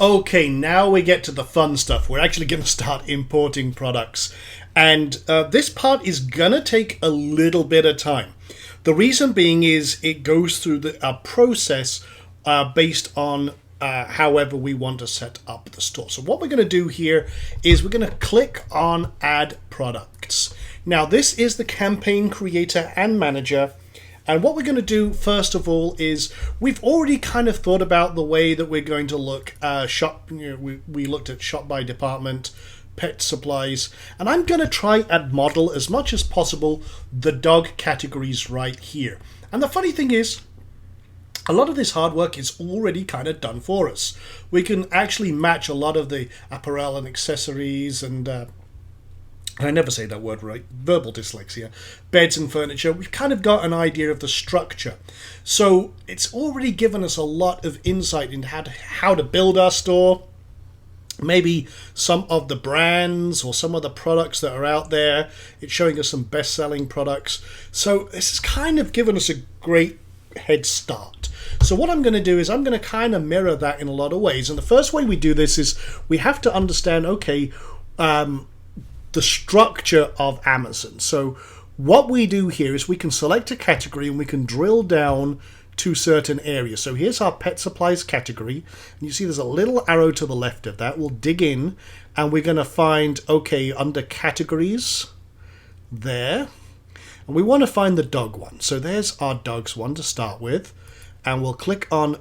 Okay, now we get to the fun stuff. We're actually going to start importing products. And this part is going to take a little bit of time. The reason being is it goes through a process based on however we want to set up the store. So what we're going to do here is we're going to click on Add Products. Now this is the campaign creator and manager. And what we're going to do first of all is we've already kind of thought about the way that we're going to look shop. We looked at shop by department, pet supplies, and I'm going to try and model as much as possible the dog categories right here. And the funny thing is, a lot of this hard work is already kind of done for us. We can actually match a lot of the apparel and accessories and I never say that word right, verbal dyslexia, beds and furniture. We've kind of got an idea of the structure. So it's already given us a lot of insight into how to build our store, maybe some of the brands or some of the products that are out there. It's showing us some best-selling products. So this has kind of given us a great head start. So what I'm going to do is I'm going to kind of mirror that in a lot of ways. And the first way we do this is we have to understand, okay, the structure of Amazon. So what we do here is we can select a category and we can drill down to certain areas. So here's our pet supplies category. And you see there's a little arrow to the left of that. We'll dig in and we're going to find, okay, under categories there. And we want to find the dog one. So there's our dogs one to start with. And we'll click on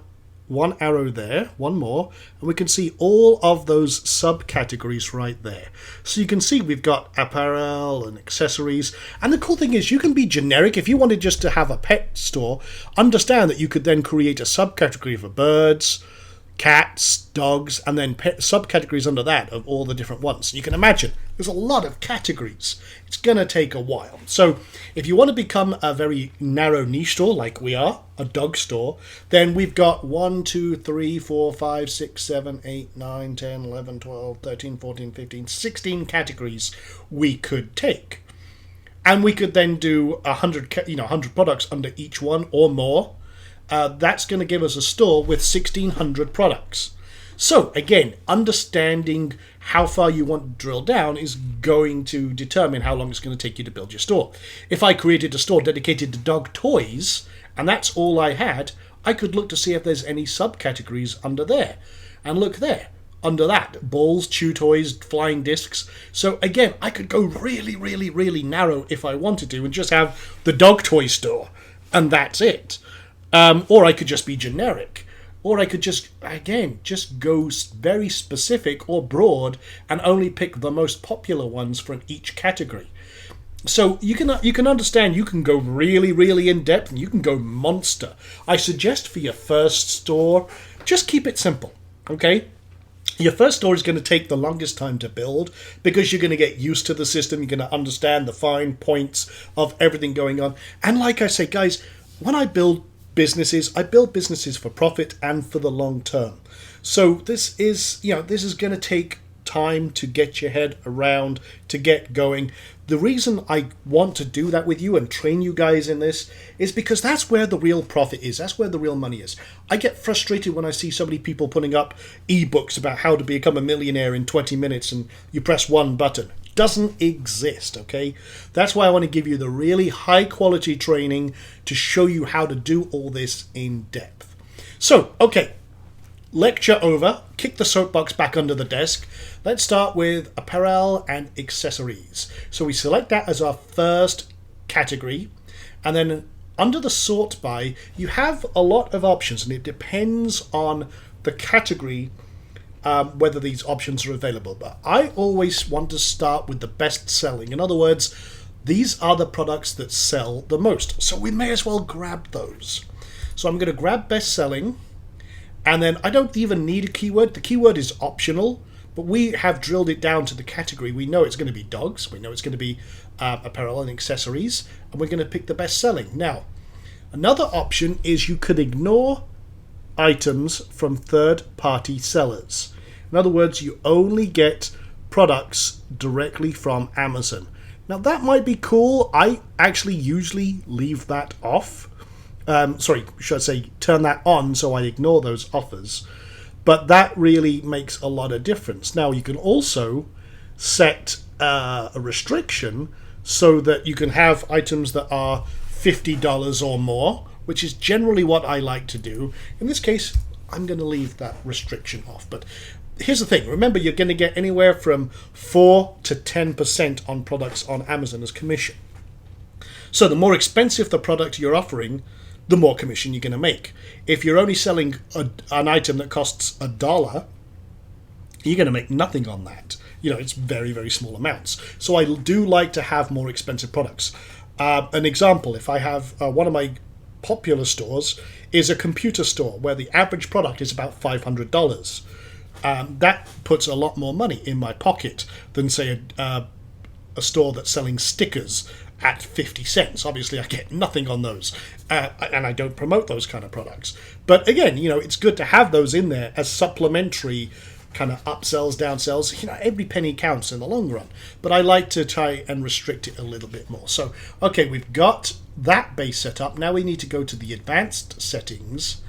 one arrow there, one more, and we can see all of those subcategories right there. So you can see we've got apparel and accessories. And the cool thing is you can be generic. If you wanted just to have a pet store, understand that you could then create a subcategory for birds, cats, dogs, and then subcategories under that of all the different ones. You can imagine there's a lot of categories. It's going to take a while. So if you want to become a very narrow niche store like we are, a dog store, then we've got 1, 2, 3, 4, 5, 6, 7, 8, 9, 10, 11, 12, 13, 14, 15, 16 categories we could take. And we could then do 100 products under each one or more. That's going to give us a store with 1,600 products. So again, understanding how far you want to drill down is going to determine how long it's going to take you to build your store. If I created a store dedicated to dog toys, and that's all I had, I could look to see if there's any subcategories under there. And look there, under that, balls, chew toys, flying discs. So again, I could go really, really, really narrow if I wanted to and just have the dog toy store, and that's it. Or I could just be generic. Or I could just go very specific or broad and only pick the most popular ones from each category. So you can understand you can go really, really in depth and you can go monster. I suggest for your first store, just keep it simple, okay? Your first store is going to take the longest time to build because you're going to get used to the system. You're going to understand the fine points of everything going on. And like I say, guys, when I build businesses, I build businesses for profit and for the long term. So this is going to take time to get your head around, to get going. The reason I want to do that with you and train you guys in this is because that's where the real profit is. That's where the real money is. I get frustrated when I see so many people putting up ebooks about how to become a millionaire in 20 minutes and you press one button. Doesn't exist, okay? That's why I want to give you the really high quality training to show you how to do all this in depth. So, okay, lecture over. Kick the soapbox back under the desk. Let's start with apparel and accessories. So we select that as our first category, and then under the sort by, you have a lot of options, and it depends on the category whether these options are available. But I always want to start with the best selling. In other words, these are the products that sell the most. So we may as well grab those. So I'm going to grab best selling. And then I don't even need a keyword. The keyword is optional. But we have drilled it down to the category. We know it's going to be dogs. We know it's going to be apparel and accessories. And we're going to pick the best selling. Now, another option is you could ignore items from third-party sellers. In other words, you only get products directly from Amazon. Now that might be cool. I actually usually leave that off. Should I say turn that on so I ignore those offers. But that really makes a lot of difference. Now, you can also set a restriction so that you can have items that are $50 or more, which is generally what I like to do. In this case, I'm going to leave that restriction off. But here's the thing. Remember, you're going to get anywhere from 4 to 10% on products on Amazon as commission. So the more expensive the product you're offering, the more commission you're going to make. If you're only selling an item that costs $1, you're going to make nothing on that. It's very, very small amounts. So I do like to have more expensive products. An example, if I have one of my popular stores is a computer store where the average product is about $500. That puts a lot more money in my pocket than, say, a store that's selling stickers at 50 cents. Obviously, I get nothing on those, and I don't promote those kind of products. But again, it's good to have those in there as supplementary kind of upsells, downsells. Every penny counts in the long run. But I like to try and restrict it a little bit more. So, okay, we've got that base set up. Now we need to go to the advanced settings.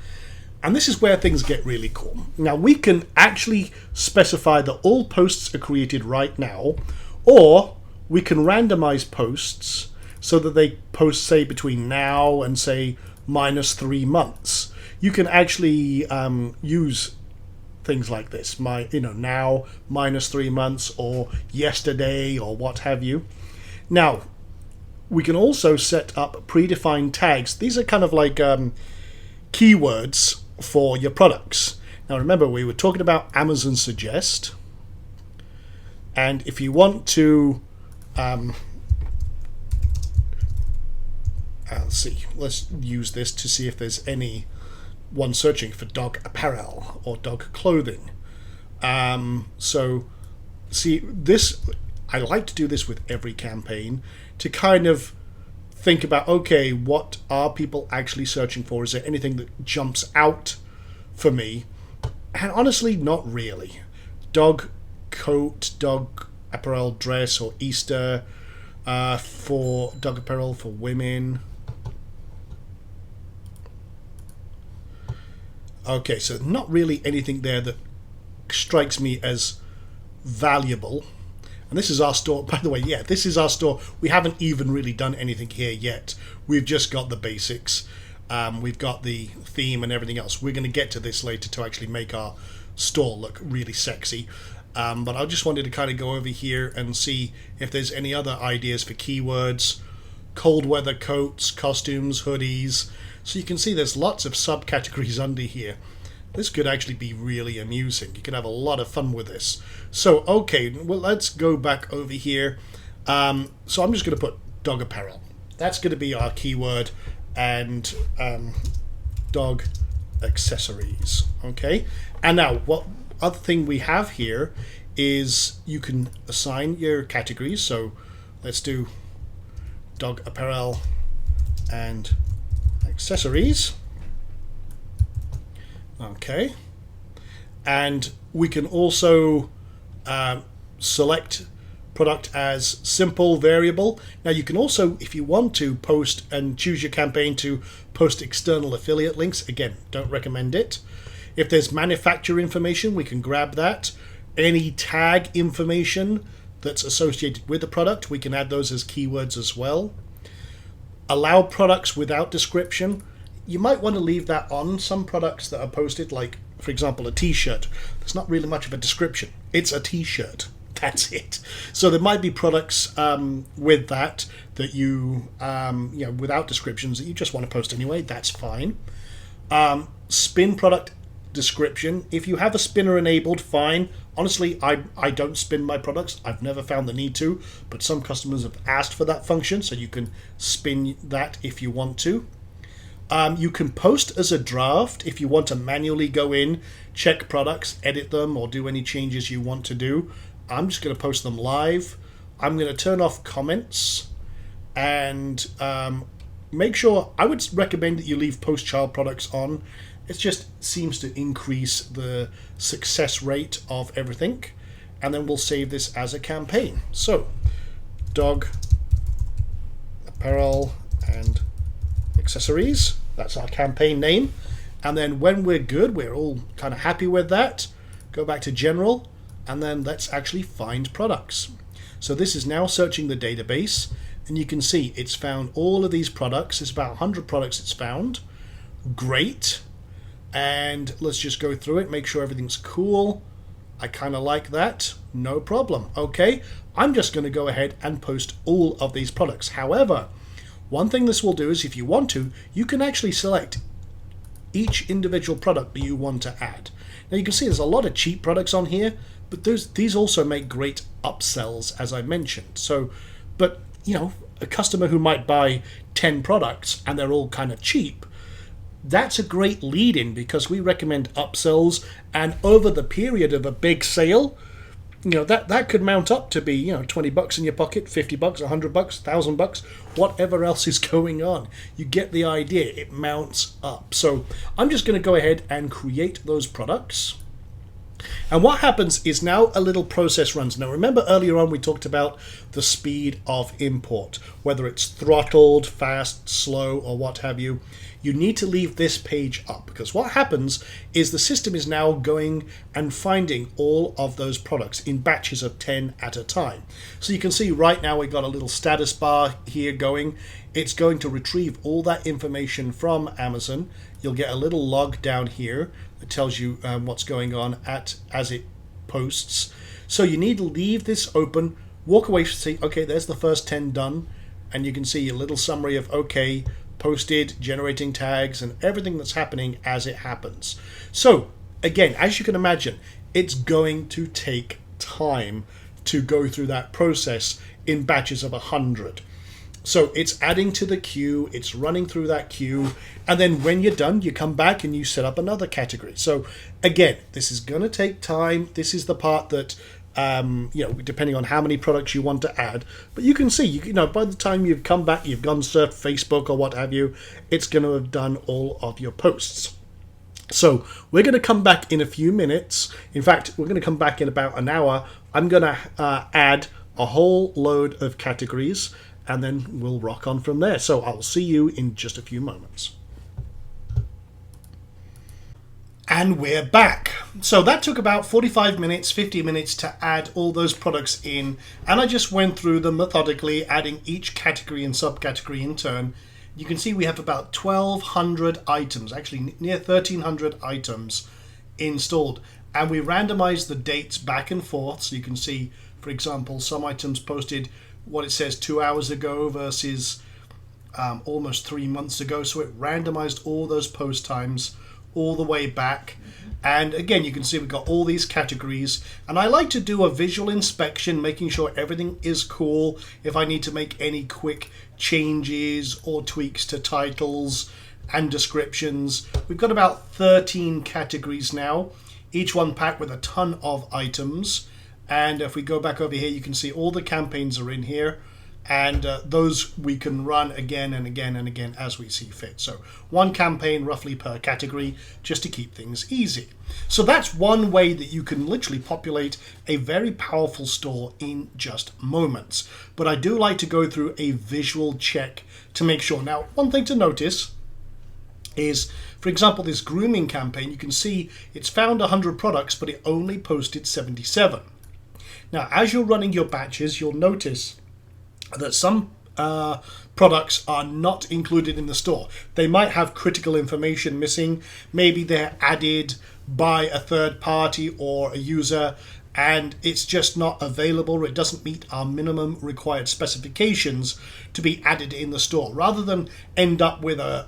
And this is where things get really cool. Now, we can actually specify that all posts are created right now, or we can randomize posts so that they post, say, between now and, say, -3 months. You can actually use things like this, now, -3 months, or yesterday, or what have you. Now, we can also set up predefined tags. These are kind of like keywords for your products. Now, remember, we were talking about Amazon Suggest. And if you want to let's use this to see if there's anyone searching for dog apparel or dog clothing. So see, this, I like to do this with every campaign to kind of think about, okay, what are people actually searching for? Is there anything that jumps out for me? And honestly, not really. Dog coat, dog apparel, dress, or Easter, for dog apparel for women. Okay, so not really anything there that strikes me as valuable. And this is our store, by the way. Yeah, this is our store. We haven't even really done anything here yet. We've just got the basics. We've got the theme and everything else. We're going to get to this later to actually make our store look really sexy. But I just wanted to kind of go over here and see if there's any other ideas for keywords. Cold weather coats, costumes, hoodies. So you can see there's lots of subcategories under here. This could actually be really amusing. You can have a lot of fun with this. So, okay, well, let's go back over here. So I'm just going to put dog apparel. That's going to be our keyword, and dog accessories. Okay, and now what other thing we have here is you can assign your categories. So let's do dog apparel and accessories. Okay, and we can also select product as simple variable. Now you can also, if you want to, post and choose your campaign to post external affiliate links. Again, don't recommend it. If there's manufacturer information, we can grab that. Any tag information that's associated with the product, we can add those as keywords as well. Allow products without description. You might want to leave that on some products that are posted, like, for example, a t-shirt. There's not really much of a description. It's a t-shirt. That's it. So there might be products with that you, without descriptions that you just want to post anyway. That's fine. Spin product description. If you have a spinner enabled, fine. Honestly, I don't spin my products. I've never found the need to, but some customers have asked for that function, so you can spin that if you want to. You can post as a draft if you want to manually go in, check products, edit them, or do any changes you want to do. I'm just going to post them live. I'm going to turn off comments, and make sure, I would recommend that you leave post child products on. It just seems to increase the success rate of everything. And then we'll save this as a campaign. So, dog apparel and accessories. That's our campaign name. And then when we're good, we're all kind of happy with that, go back to general, and then let's actually find products. So this is now searching the database, and you can see it's found all of these products. It's about 100 products it's found. Great. And let's just go through it, make sure everything's cool. I kind of like that. No problem. Okay, I'm just going to go ahead and post all of these products. However, one thing this will do is if you want to, you can actually select each individual product that you want to add. Now you can see there's a lot of cheap products on here, but these also make great upsells, as I mentioned. So, but you know, a customer who might buy 10 products and they're all kind of cheap, that's a great lead-in because we recommend upsells, and over the period of a big sale, you know, that could mount up to be, you know, $20 in your pocket, $50, $100, $1,000, whatever else is going on. You get the idea. It mounts up. So I'm just going to go ahead and create those products. And what happens is now a little process runs. Now remember earlier on we talked about the speed of import, whether it's throttled, fast, slow, or what have you. You need to leave this page up because what happens is the system is now going and finding all of those products in batches of 10 at a time. So you can see right now we've got a little status bar here going. It's going to retrieve all that information from Amazon. You'll get a little log down here that tells you what's going on as it posts. So you need to leave this open, walk away, see, okay, there's the first 10 done, and you can see a little summary of, okay, posted, generating tags, and everything that's happening as it happens. So again, as you can imagine, it's going to take time to go through that process in batches of 100. So it's adding to the queue, it's running through that queue, and then when you're done, you come back and you set up another category. So again, this is going to take time. This is the part that you know, depending on how many products you want to add, but you can see, you know, by the time you've come back, you've gone surf Facebook or what have you, it's going to have done all of your posts. So we're going to come back in a few minutes. In fact, we're going to come back in about an hour. I'm going to add a whole load of categories, and then we'll rock on from there. So I'll see you in just a few moments. And we're back. So that took about 45 minutes, 50 minutes to add all those products in. And I just went through them methodically, adding each category and subcategory in turn. You can see we have about 1,200 items, actually near 1,300 items installed. And we randomized the dates back and forth. So you can see, for example, some items posted what it says 2 hours ago versus almost 3 months ago. So it randomized all those post times all the way back. And again, you can see we've got all these categories, and I like to do a visual inspection, making sure everything is cool. If I need to make any quick changes or tweaks to titles and descriptions, we've got about 13 categories now, each one packed with a ton of items. And if we go back over here, you can see all the campaigns are in here, and those we can run again and again and again as we see fit. So one campaign roughly per category, just to keep things easy. So that's one way that you can literally populate a very powerful store in just moments. But I do like to go through a visual check to make sure. Now, one thing to notice is, for example, this grooming campaign, you can see it's found 100 products, but it only posted 77. Now, as you're running your batches, you'll notice that some products are not included in the store. They might have critical information missing. Maybe they're added by a third party or a user, and it's just not available, or it doesn't meet our minimum required specifications to be added in the store. Rather than end up with a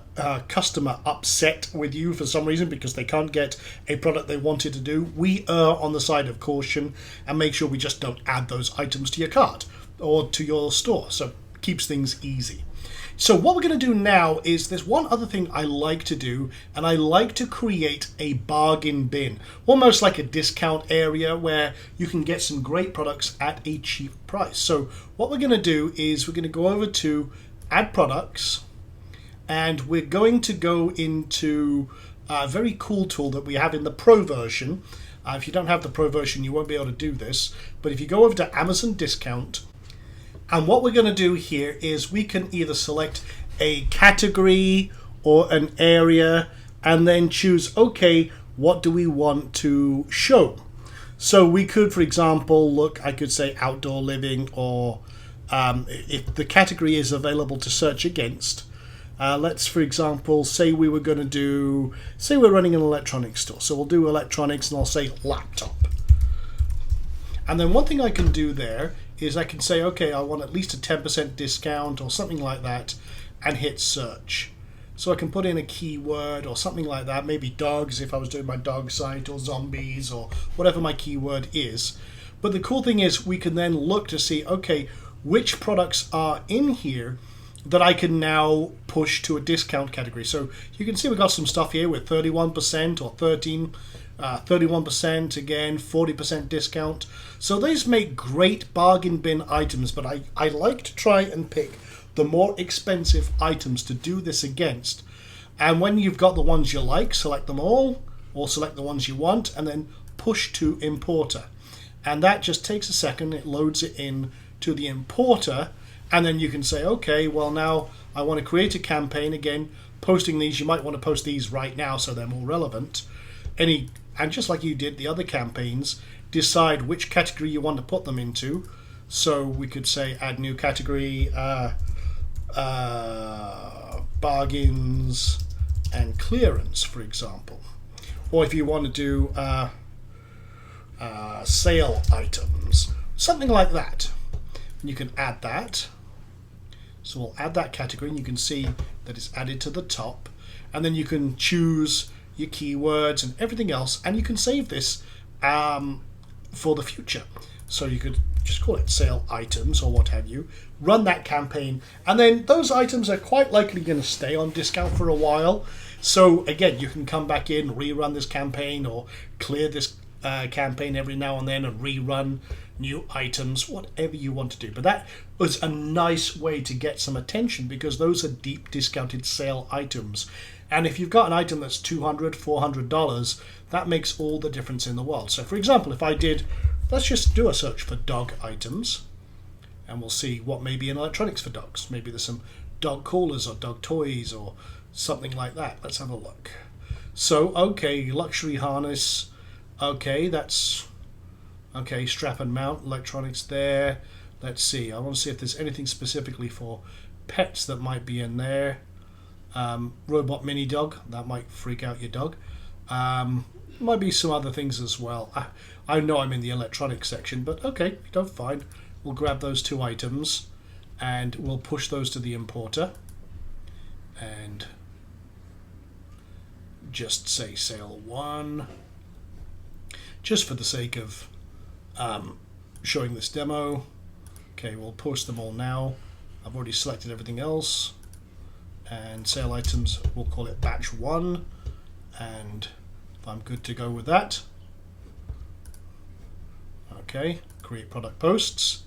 customer upset with you for some reason because they can't get a product they wanted to do, we err on the side of caution and make sure we just don't add those items to your cart or to your store. So it keeps things easy. So what we're going to do now is there's one other thing I like to do, and I like to create a bargain bin, almost like a discount area where you can get some great products at a cheap price. So what we're going to do is we're going to go over to Add Products, and we're going to go into a very cool tool that we have in the Pro version. If you don't have the Pro version, you won't be able to do this. But if you go over to Amazon Discount, and what we're going to do here is we can either select a category or an area, and then choose, okay, what do we want to show? So we could, for example, look, I could say outdoor living, or if the category is available to search against, let's, for example, say we were going to do, say we're running an electronics store. So we'll do electronics and I'll say laptop. And then one thing I can do there is I can say, okay, I want at least a 10% discount or something like that, and hit search. So I can put in a keyword or something like that, maybe dogs if I was doing my dog site, or zombies, or whatever my keyword is. But the cool thing is we can then look to see, okay, which products are in here that I can now push to a discount category. So you can see we've got some stuff here with 31% or 31% again, 40% discount. So these make great bargain bin items, but I like to try and pick the more expensive items to do this against. And when you've got the ones you like, select them all, or select the ones you want, and then push to importer. And that just takes a second. It loads it in to the importer, and then you can say, okay, well, now I want to create a campaign. Again, posting these, you might want to post these right now so they're more relevant. And just like you did the other campaigns, decide which category you want to put them into. So we could say add new category, bargains and clearance, for example. Or if you want to do sale items, something like that. And you can add that. So we'll add that category, and you can see that it's added to the top. And then you can choose your keywords and everything else, and you can save this for the future. So you could just call it sale items or what have you, run that campaign, and then those items are quite likely going to stay on discount for a while. So again, you can come back in, rerun this campaign, or clear this campaign every now and then and rerun new items, whatever you want to do. But that was a nice way to get some attention, because those are deep discounted sale items. And if you've got an item that's $200, $400, that makes all the difference in the world. So for example, if I did, let's just do a search for dog items, and we'll see what may be in electronics for dogs. Maybe there's some dog collars or dog toys or something like that. Let's have a look. So, okay, luxury harness. Okay, that's okay. Strap and mount electronics there. Let's see. I want to see if there's anything specifically for pets that might be in there. Robot mini dog, that might freak out your dog. Might be some other things as well. I know I'm in the electronics section, but okay, fine. We'll grab those two items and we'll push those to the importer and just say sale 1, just for the sake of showing this demo. Okay, we'll post them all now. I've already selected everything else, and sale items, we'll call it batch 1, and I'm good to go with that. Okay, create product posts.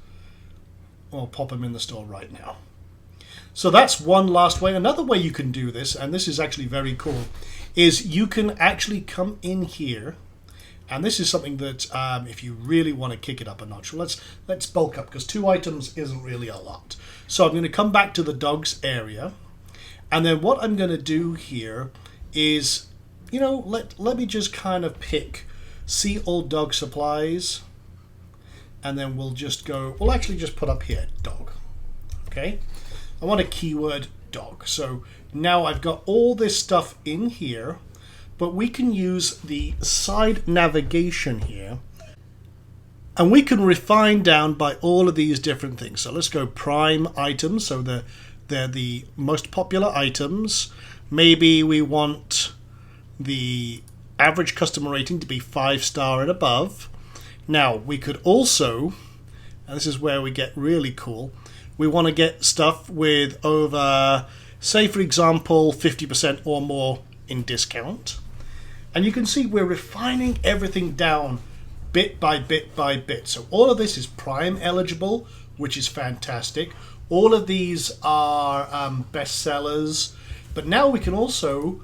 I'll pop them in the store right now. So that's one last way. Another way you can do this, and this is actually very cool, is you can actually come in here, and this is something that if you really want to kick it up a notch, let's bulk up, because 2 items isn't really a lot. So I'm going to come back to the dogs area, and then what I'm going to do here is, you know, let me just kind of pick see all dog supplies, and then we'll actually just put up here dog. Okay, I want a keyword dog. So now I've got all this stuff in here, but we can use the side navigation here, and we can refine down by all of these different things. So let's go prime items, so they're the most popular items. Maybe we want the average customer rating to be 5-star and above. Now we could also, and this is where we get really cool, we want to get stuff with over, say for example, 50% or more in discount. And you can see we're refining everything down bit by bit by bit. So all of this is prime eligible, which is fantastic. All of these are bestsellers, but now we can also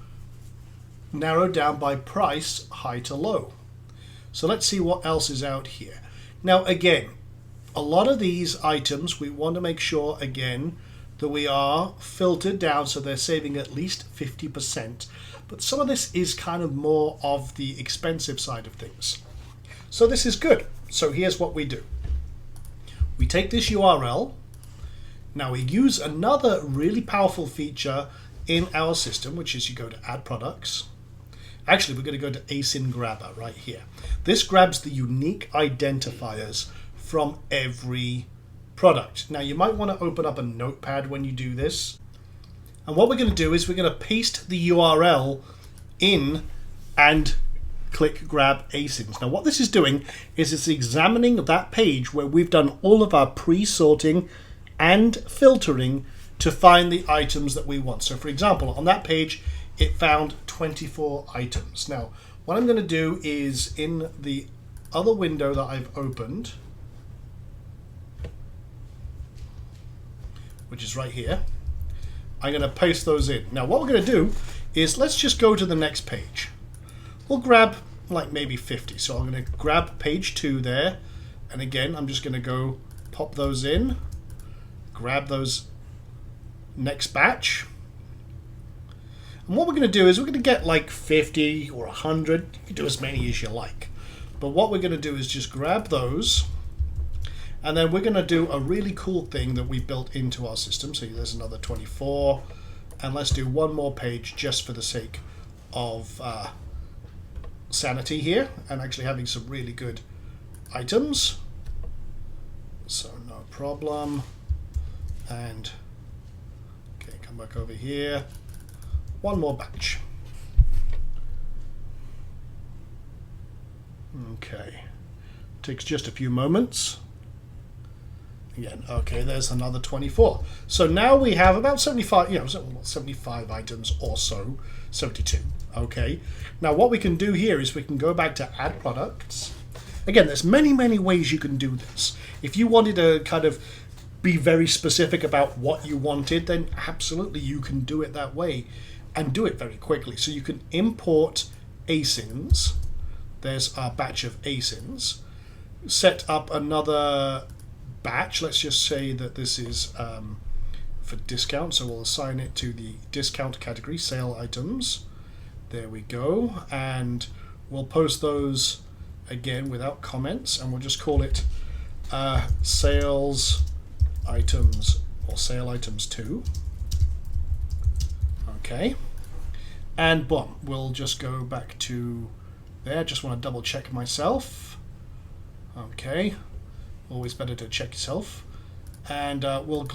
narrow down by price, high to low. So let's see what else is out here. Now again, a lot of these items we want to make sure again that we are filtered down so they're saving at least 50%. But some of this is kind of more of the expensive side of things. So this is good. So here's what we do. We take this URL. Now we use another really powerful feature in our system, which is you go to Add Products. Actually, we're going to go to ASIN Grabber right here. This grabs the unique identifiers from every product. Now you might want to open up a notepad when you do this. And what we're going to do is we're going to paste the URL in and click grab ASINs. Now what this is doing is it's examining that page where we've done all of our pre-sorting and filtering to find the items that we want. So for example, on that page, it found 24 items. Now, what I'm going to do is in the other window that I've opened, which is right here, I'm going to paste those in. Now, what we're going to do is let's just go to the next page. We'll grab like maybe 50. So I'm going to grab page 2 there. And again, I'm just going to go pop those in, grab those next batch. And what we're going to do is we're going to get like 50 or 100. You can do as many as you like. But what we're going to do is just grab those. And then we're going to do a really cool thing that we built into our system. So there's another 24. And let's do one more page just for the sake of sanity here. And actually having some really good items. So no problem. And okay, come back over here. One more batch. Okay, takes just a few moments. Again, okay, there's another 24. So now we have about 75, 75 items or so, 72. Okay, now what we can do here is we can go back to Add Products. Again, there's many ways you can do this. If you wanted to kind of be very specific about what you wanted, then absolutely you can do it that way and do it very quickly. So you can import ASINs. There's our batch of ASINs. Set up another batch. Let's just say that this is for discount. So we'll assign it to the discount category, sale items. There we go. And we'll post those again without comments. And we'll just call it sales items or sale items 2. Okay, and boom, we'll just go back to there. Just want to double check myself. Okay, always better to check yourself. And we'll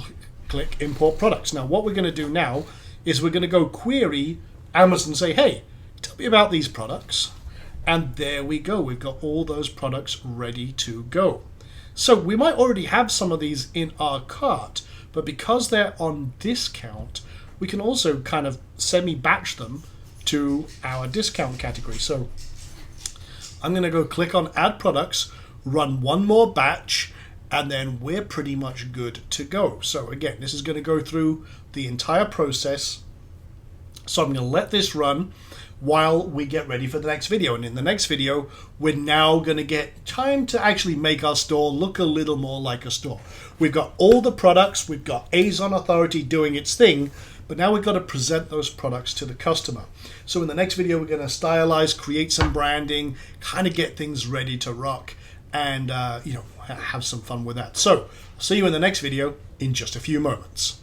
click import products. Now what we're going to do now is we're going to go query Amazon and say, hey, tell me about these products. And there we go. We've got all those products ready to go. So we might already have some of these in our cart, but because they're on discount, we can also kind of semi-batch them to our discount category. So I'm going to go click on Add Products, run one more batch, and then we're pretty much good to go. So again, this is going to go through the entire process. So I'm going to let this run while we get ready for the next video. And in the next video, we're now going to get time to actually make our store look a little more like a store. We've got all the products, we've got Amazon Authority doing its thing, but now we've got to present those products to the customer. So in the next video, we're going to stylize, create some branding, kind of get things ready to rock, and have some fun with that. So I'll see you in the next video in just a few moments.